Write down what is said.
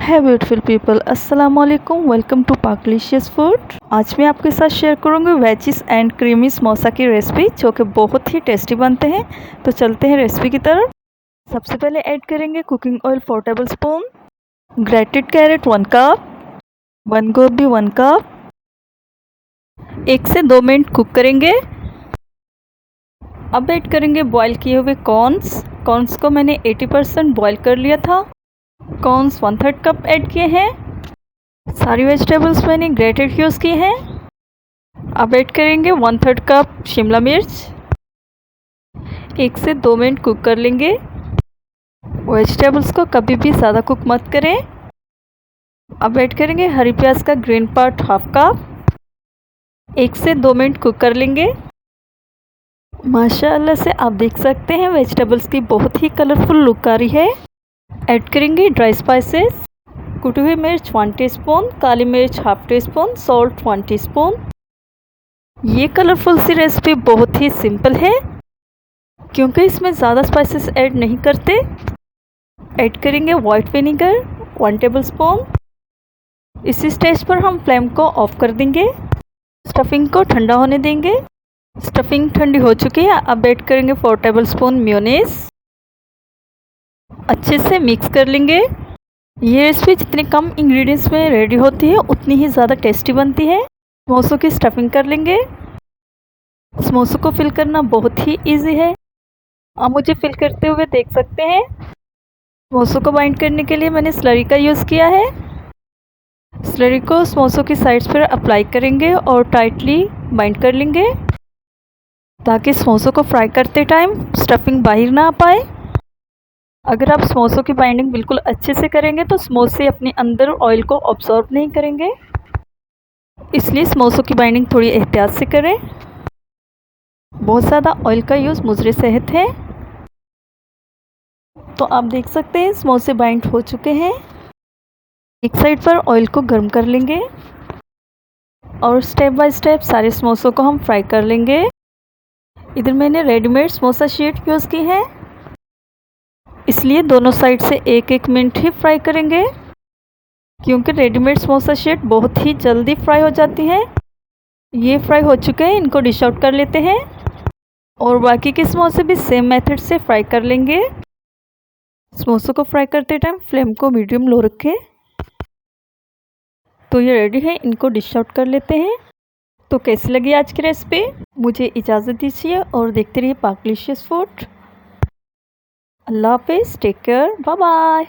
है beautiful people, अस्सलाम वालेकुम। Welcome to Paklicious food. आज मैं आपके साथ शेयर करूंगी वेजिस एंड क्रीमी समोसा की रेसिपी, जो कि बहुत ही टेस्टी बनते हैं। तो चलते हैं रेसिपी की तरफ। सबसे पहले ऐड करेंगे cooking oil 4 tablespoon, grated carrot 1 cup, बंद गोभी 1 कप। 1 से 2 मिनट कुक करेंगे। अब ऐड करेंगे बॉईल किए हुए कॉर्न्स को मैंने 80% बॉईल कर लिया था। कॉर्न्स 1/3 कप ऐड किए हैं। सारी वेजिटेबल्स मैंने ग्रेटेड यूज़ की हैं। अब ऐड करेंगे 1/3 कप शिमला मिर्च। 1 से 2 मिनट कुक कर लेंगे। वेजिटेबल्स को कभी भी ज़्यादा कुक मत करें। अब ऐड करेंगे हरी प्याज का ग्रीन पार्ट 1/2 कप। 1 से 2 मिनट कुक कर लेंगे। माशाअल्लाह से आप देख सकते हैं वेजिटेबल्स की बहुत ही कलरफुल लुक आ रही है। ऐड करेंगे ड्राई स्पाइसेस, कुटी हुई मिर्च 1 टीस्पून, काली मिर्च 1/2 टीस्पून, सॉल्ट 1 टीस्पून। ये कलरफुल सी रेसिपी बहुत ही सिंपल है, क्योंकि इसमें ज़्यादा स्पाइसेस ऐड नहीं करते। ऐड करेंगे वाइट विनेगर 1 टेबलस्पून। इसी स्टेज पर हम फ्लेम को ऑफ कर देंगे। स्टफिंग को ठंडा होने देंगे। स्टफिंग ठंडी हो चुकी है। अब ऐड करेंगे 4 टेबलस्पून मेयोनीज। अच्छे से मिक्स कर लेंगे। ये रेसिपी जितने कम इंग्रेडिएंट्स में रेडी होती है उतनी ही ज़्यादा टेस्टी बनती है। समोसों की स्टफिंग कर लेंगे। समोसों को फिल करना बहुत ही इजी है। आप मुझे फिल करते हुए देख सकते हैं। समोसों को बाइंड करने के लिए मैंने स्लरी का यूज़ किया है। स्लरी को समोसों की साइड्स पर अप्लाई करेंगे और टाइटली बाइंड कर लेंगे, ताकि समोसों को फ्राई करते टाइम स्टफिंग बाहर ना आ पाए। अगर आप समोसों की बाइंडिंग बिल्कुल अच्छे से करेंगे तो समोसे अपने अंदर ऑयल को ऑब्जॉर्ब नहीं करेंगे, इसलिए समोसों की बाइंडिंग थोड़ी एहतियात से करें। बहुत ज़्यादा ऑयल का यूज़ मुज़रे सेहत है। तो आप देख सकते हैं समोसे बाइंड हो चुके हैं। एक साइड पर ऑयल को गर्म कर लेंगे और स्टेप बाय स्टेप सारे समोसों को हम फ्राई कर लेंगे। इधर मैंने रेडीमेड समोसा शीट यूज़ की है, इसलिए दोनों साइड से 1-1 मिनट ही फ्राई करेंगे, क्योंकि रेडीमेड समोसा शीट बहुत ही जल्दी फ्राई हो जाती है। ये फ्राई हो चुके हैं, इनको डिश आउट कर लेते हैं और बाकी के समोसे भी सेम मेथड से फ्राई कर लेंगे। समोसों को फ्राई करते टाइम फ्लेम को मीडियम लो रखें। तो ये रेडी है, इनको डिश आउट कर लेते हैं। तो कैसी लगी आज की रेसिपी? मुझे इजाज़त दीजिए और देखते रहिए पाकलिशियस फूड। अल्लाह हाफिज़, टेक केयर, बाय बाय।